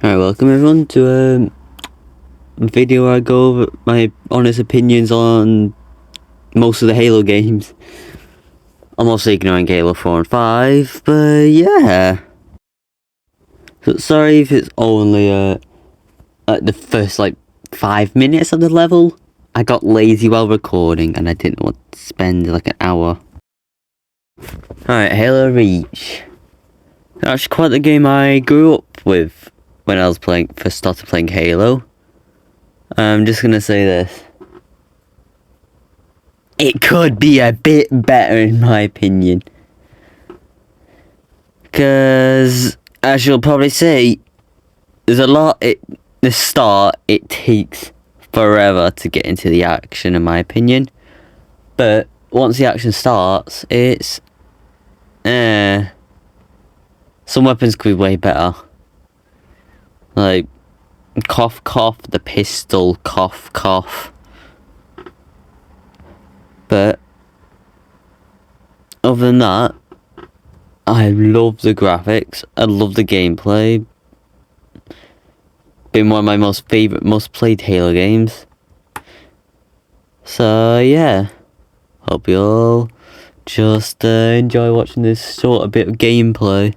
Alright, welcome everyone to a video where I go over my honest opinions on most of the Halo games. I'm also ignoring Halo 4 and 5, but yeah. So sorry if it's only the first 5 minutes of the level. I got lazy while recording and I didn't want to spend an hour. Alright, Halo Reach. Actually quite the game I grew up with when I was first started playing Halo. I'm just gonna say this. It could be a bit better in my opinion. Because, as you'll probably see, there's a lot, the start, it takes forever to get into the action in my opinion. But, once the action starts, it's, some weapons could be way better. Like, cough cough, the pistol, cough cough. But, other than that, I love the graphics, I love the gameplay. Been one of my most played Halo games. So yeah, hope you all just enjoy watching this short a bit of gameplay.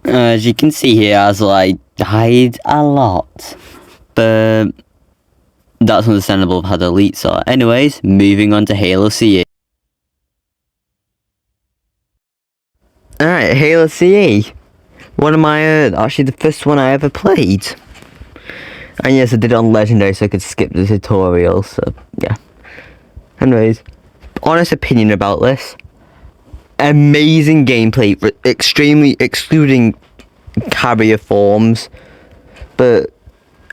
As you can see here, I died a lot. But that's understandable of how the elites are. Anyways, moving on to Halo CE. Alright, Halo CE. One of my, actually the first one I ever played. And yes, I did it on Legendary so I could skip the tutorial, so yeah. Anyways, honest opinion about this. Amazing gameplay, extremely excluding carrier forms, but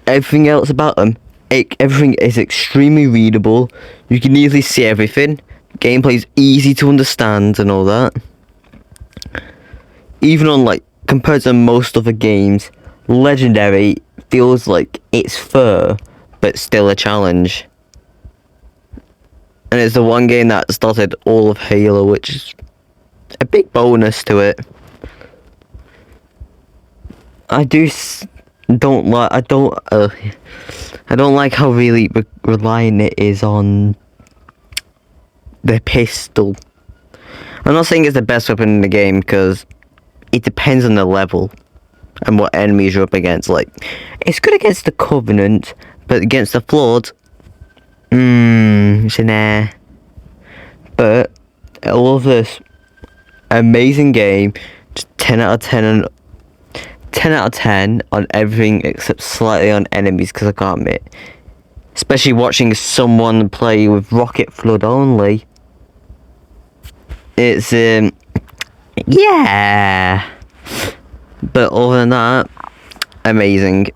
everything else about them, everything is extremely readable. You can easily see everything. Gameplay is easy to understand and all that. Even on compared to most other games, Legendary feels like it's fair, but still a challenge. And it's the one game that started all of Halo, which is a big bonus to it. I don't like I don't like how really reliant it is on the pistol. I'm not saying it's the best weapon in the game because it depends on the level and what enemies you're up against. It's good against the Covenant, but against the Flood, it's an air. But I love this amazing game. Just 10 out of 10 and 10 out of 10 on everything except slightly on enemies, because I can't admit. Especially watching someone play with Rocket Flood only. It's, yeah. But other than that, amazing.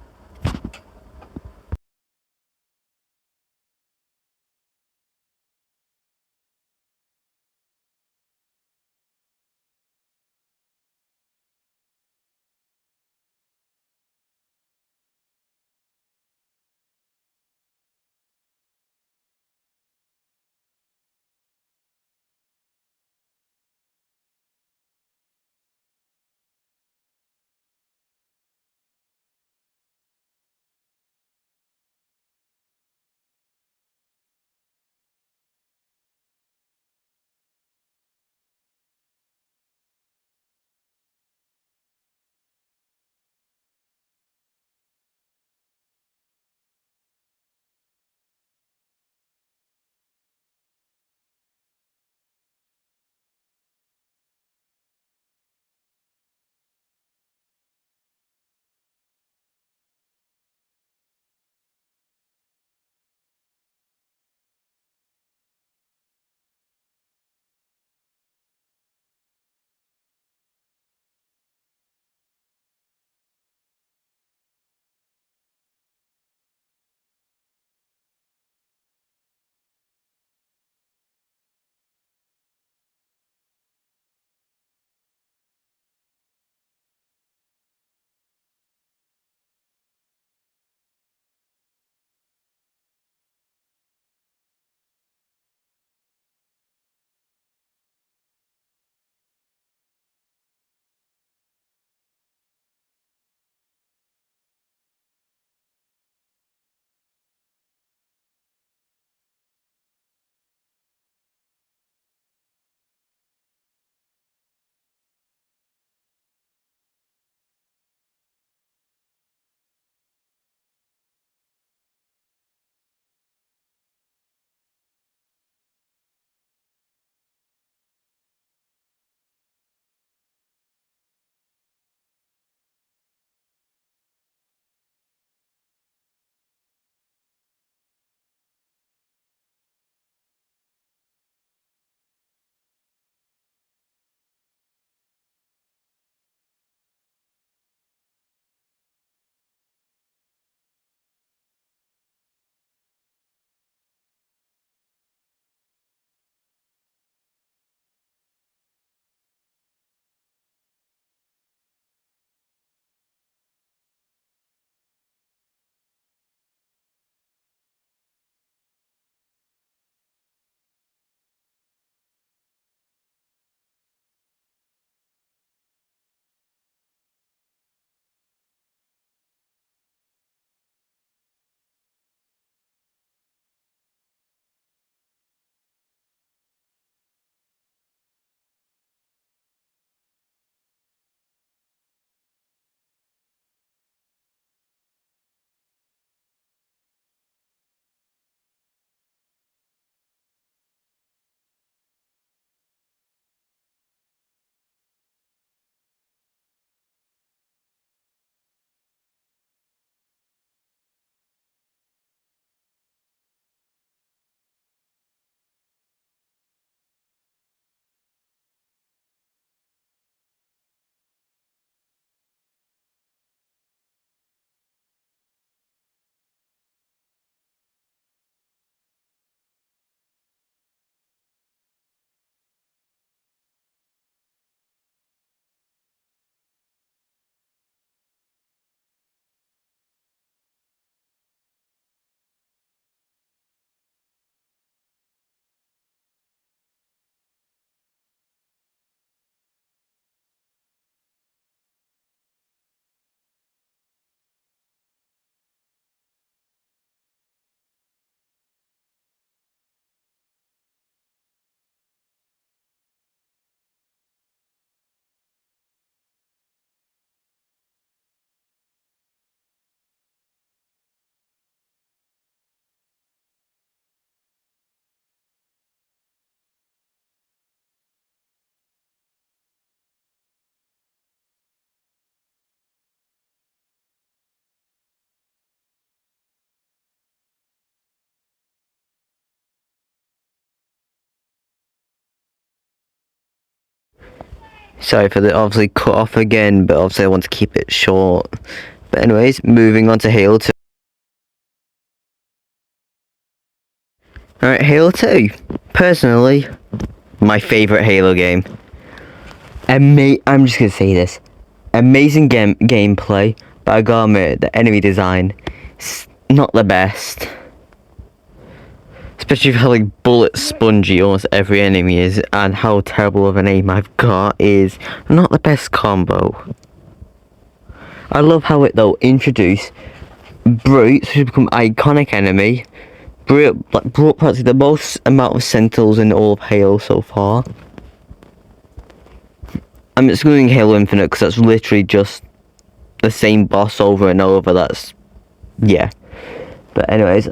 Sorry for the obviously cut off again, but obviously I want to keep it short. But anyways, moving on to Halo 2. Alright, Halo 2. Personally, my favourite Halo game. I'm just gonna say this. Amazing gameplay, but I gotta admit, the enemy design is not the best. Especially how like bullet spongy almost every enemy is, and how terrible of an aim I've got is not the best combo. I love how it though introduced brutes, who become iconic enemy. Brought practically the most amount of Sentinels in all of Halo so far. I'm excluding Halo Infinite because that's literally just the same boss over and over. That's yeah. But anyways,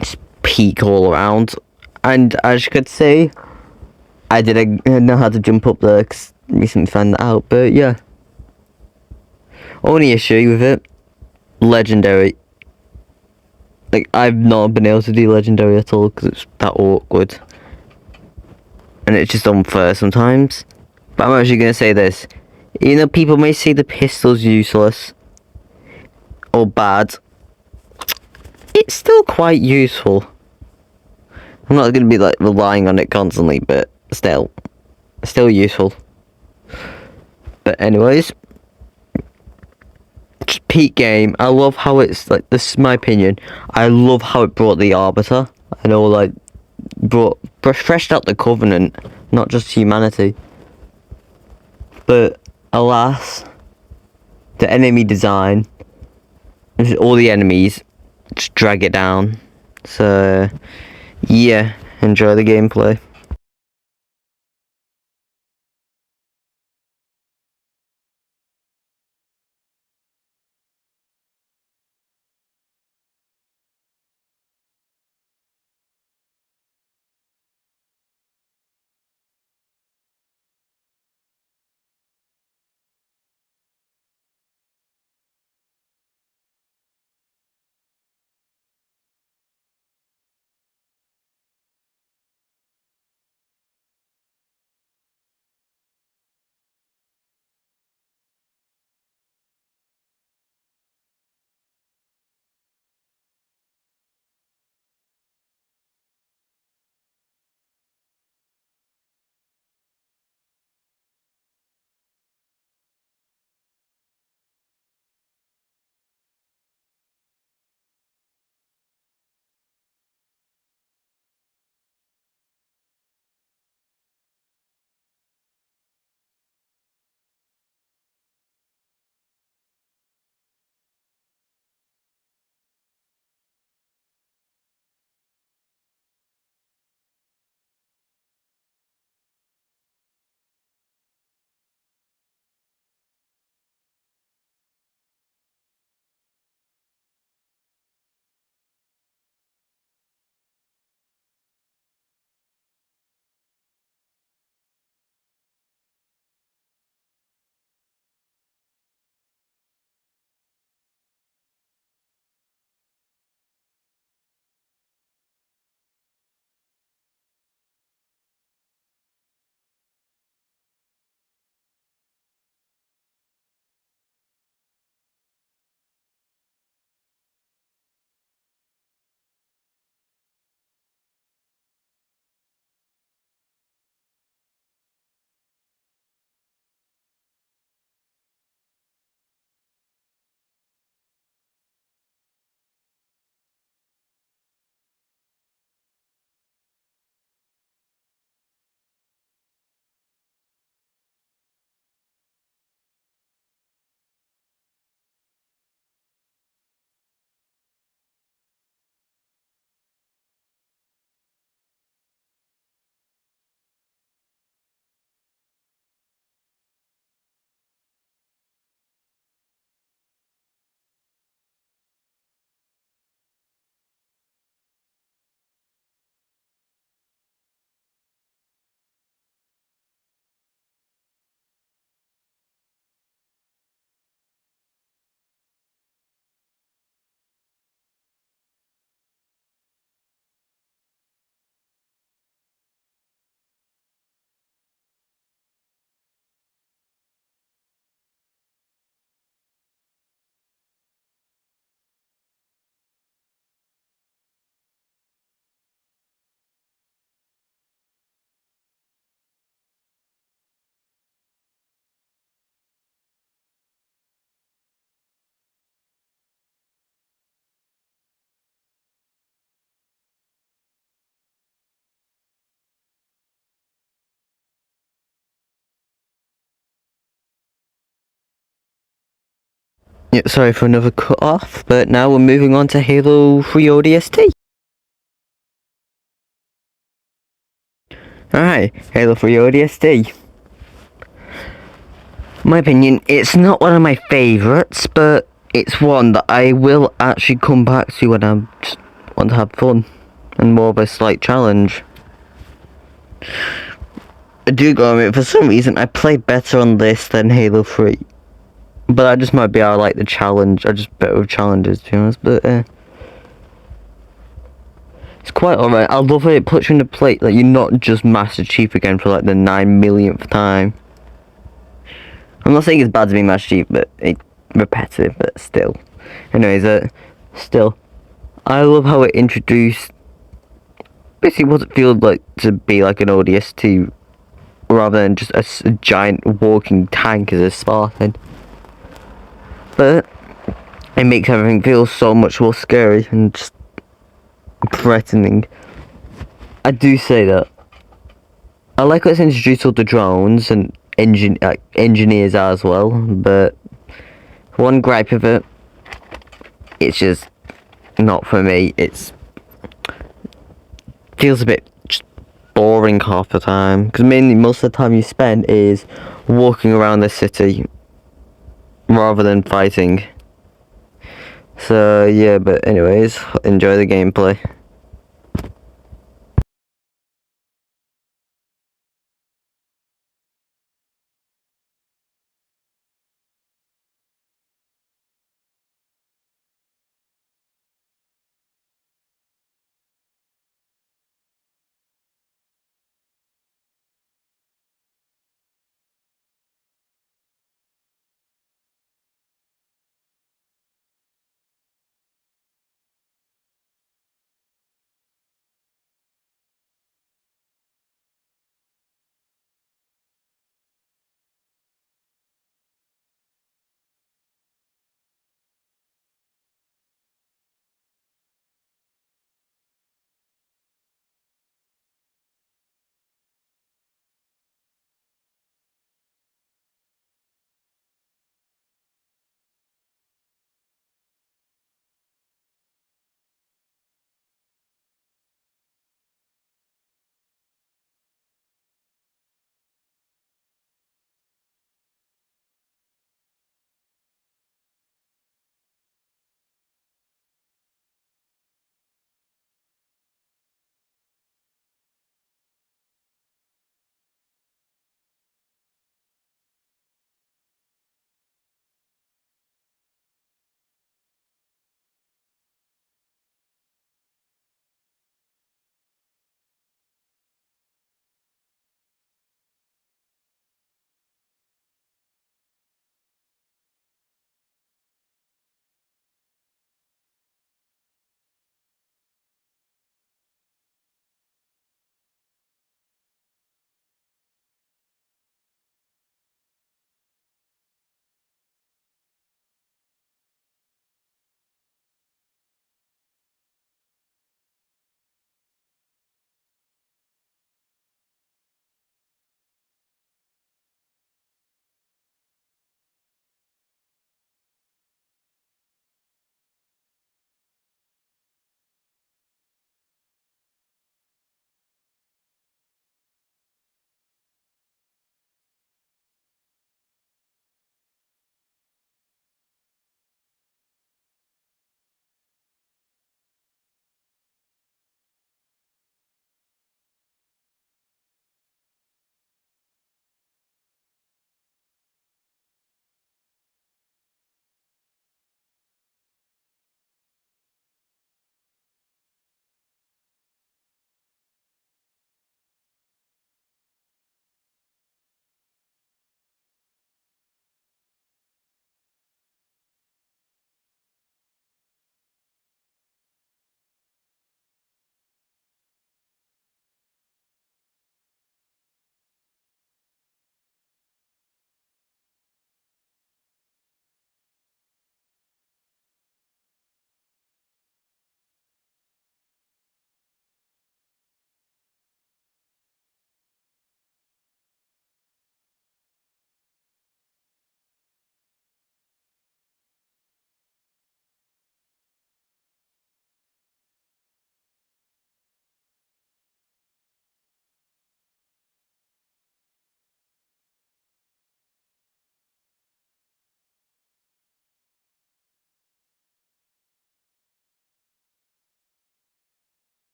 just peak all around. And as you could see, I didn't know how to jump up there because recently found that out. But yeah, only issue with it, legendary. Like I've not been able to do legendary at all because it's that awkward, and it's just unfair sometimes. But I'm actually gonna say this. You know, people may say the pistol's useless or bad. It's still quite useful. I'm not gonna be like relying on it constantly, but still useful. But anyways, just peak game. I love how it's like. This is my opinion. I love how it brought the Arbiter. I know, like, freshed out the Covenant, not just humanity. But alas, the enemy design, all the enemies, just drag it down. So yeah, enjoy the gameplay. Yeah, sorry for another cut off, but now we're moving on to Halo 3 ODST. Alright, Halo 3 ODST. My opinion, it's not one of my favourites, but it's one that I will actually come back to when I just want to have fun and more of a slight challenge. I do go on it, for some reason I play better on this than Halo 3. But I just might be I like the challenge, I just better with challenges to be honest, but it's quite alright. I love it puts you in the plate that you're not just Master Chief again for like the 9 millionth time. I'm not saying it's bad to be Master Chief, but it's repetitive, but still. Anyways, still. I love how it introduced basically what it feels like to be like an ODST rather than just a giant walking tank as a Spartan. But it makes everything feel so much more scary and just threatening. I do say that. I like how it's introduced all the drones and engineers as well, but one gripe of it, it's just not for me. It's feels a bit just boring half the time because mainly most of the time you spend is walking around the city rather than fighting. So yeah, but anyways, enjoy the gameplay.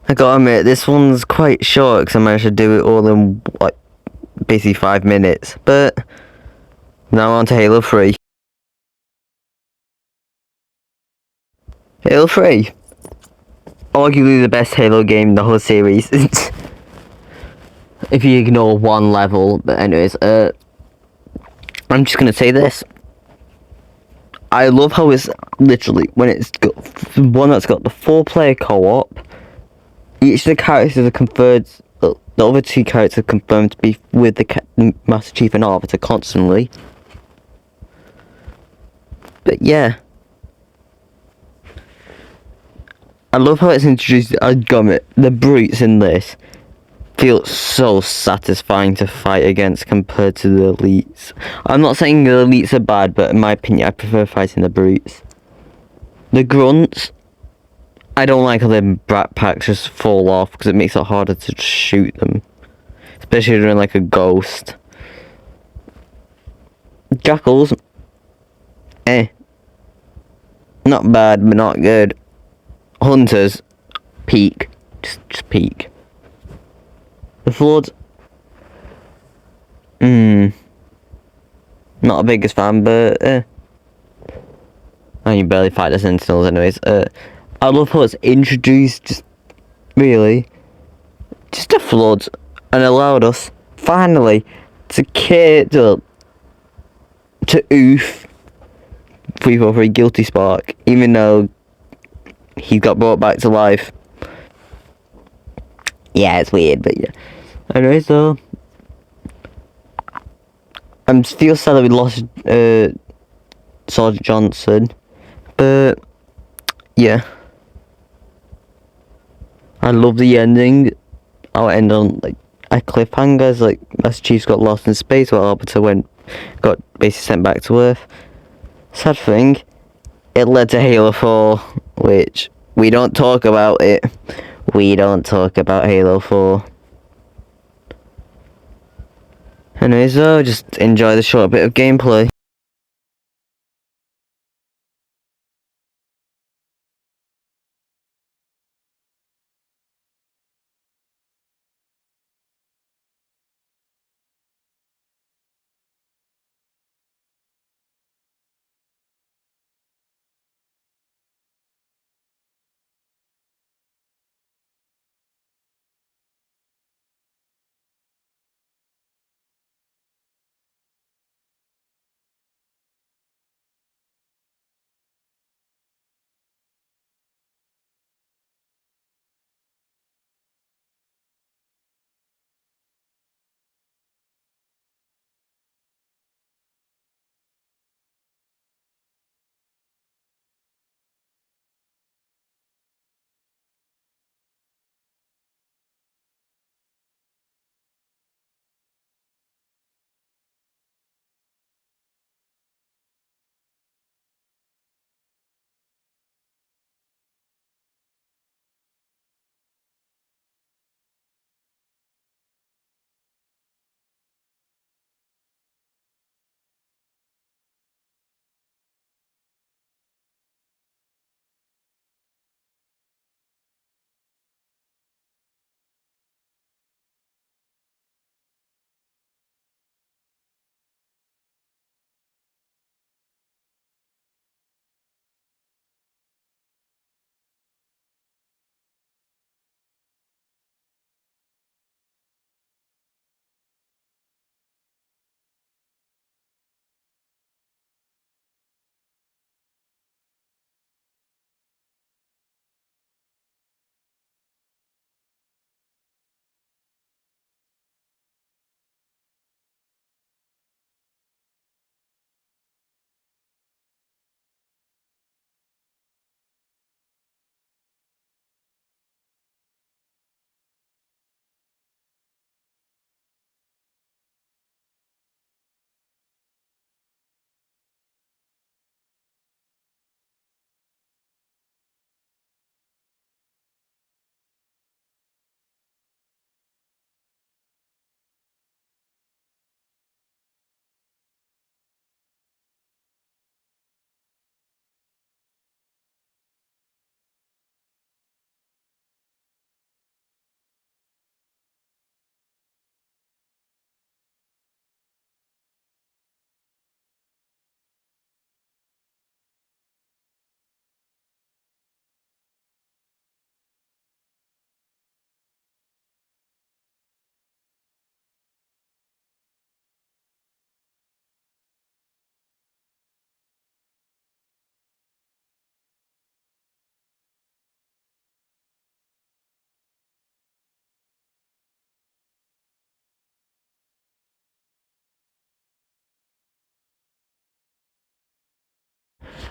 I gotta admit, this one's quite short because I managed to do it all in like basically 5 minutes. But now on to Halo 3. Halo 3, arguably the best Halo game in the whole series. If you ignore one level, but anyways, I'm just gonna say this. I love how it's literally when it's got one that's got the 4-player co-op. Each of the characters are confirmed. The other 2 characters are confirmed to be with the Master Chief and Arbiter constantly. But yeah, I love how it's introduced. I got the brutes in this feel so satisfying to fight against compared to the elites. I'm not saying the elites are bad, but in my opinion, I prefer fighting the brutes. The grunts, I don't like how their backpacks just fall off because it makes it harder to shoot them, especially during like a ghost. Jackals, not bad but not good. Hunters, peak, just peak. The Floods, not the biggest fan, but and you barely fight the Sentinels anyways. I love how it's introduced just the Floods and allowed us finally to care to oof 343 Guilty Spark, even though he got brought back to life. Yeah, it's weird, but yeah. Anyway, so I'm still sad that we lost Sergeant Johnson, but yeah, I love the ending. I'll end on like a cliffhanger, like Master Chief's got lost in space, while Arbiter got basically sent back to Earth. Sad thing, it led to Halo 4, which we don't talk about it. We don't talk about Halo 4. Anyway, so just enjoy the short bit of gameplay.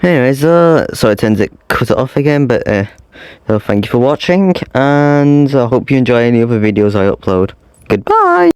Anyways, so it turns it cut it off again, but so thank you for watching, and I hope you enjoy any other videos I upload. Goodbye!